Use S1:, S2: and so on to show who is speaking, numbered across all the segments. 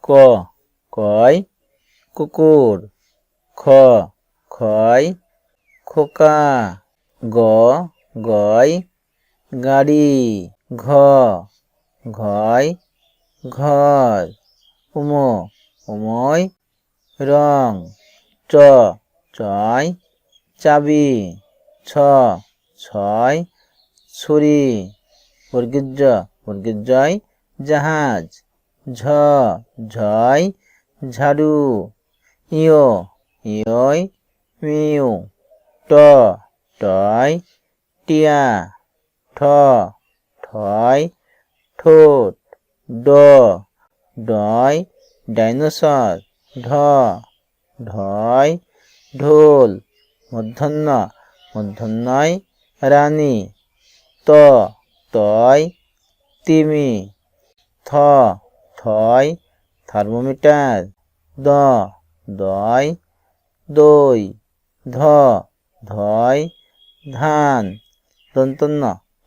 S1: ক কয় কুকুর, খ খয় খোকা, গ গয় গাড়ি, ঘ ঘয় ঘর, উম উময় রং, চ চয় চাবি, ছ ছয় ছুরি, জয় জাহাজ, ঝ ঝয় ঝাড়ু, ইয় ইয়য় মিউ, ট টয় টিয়া, ঠ ঠয় ঠোঁট, ড ডয় ডাইনোসর, ঢ ঢয় ঢোল, মূর্ধন্যয় রানী, ত তয় তিমি, থ থয় থার্মোমিটার, দ দয় দই, ধ ধয় ধান,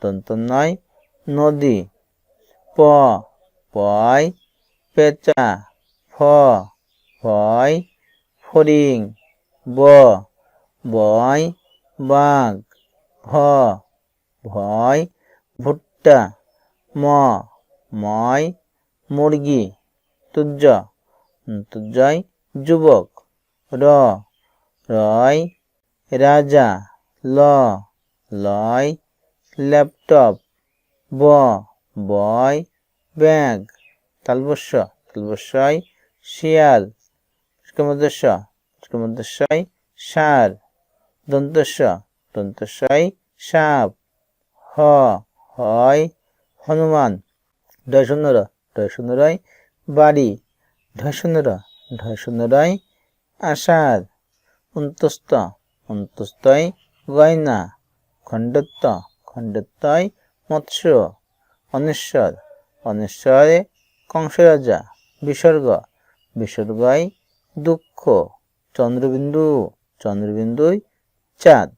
S1: দন্তন্যয় নদী, প পয় পেঁচা, ফ ফয় ফড়িং, ব বয় বাঘ, ভ ভয় ভুট্টা, ম ময় মুরগি, তুজ্জয় যুবক, র রয় রাজা, ল লয় ল্যাপটপ, ব বয় ব্যাগ, তালবস্যয় শিয়াল, ষয় ষাঁড়, দন্তস্বয় সাপ, হ হয় হনুমান, ঢয় বাড়ি, ঢয় আষাঢ়, অন্তস্তয় গয়না, খণ্ডত্বয় মৎস্য, অনেশ্বরে কংসরাজা, বিসর্গয় দুঃখ, চন্দ্রবিন্দুয় চাঁদ।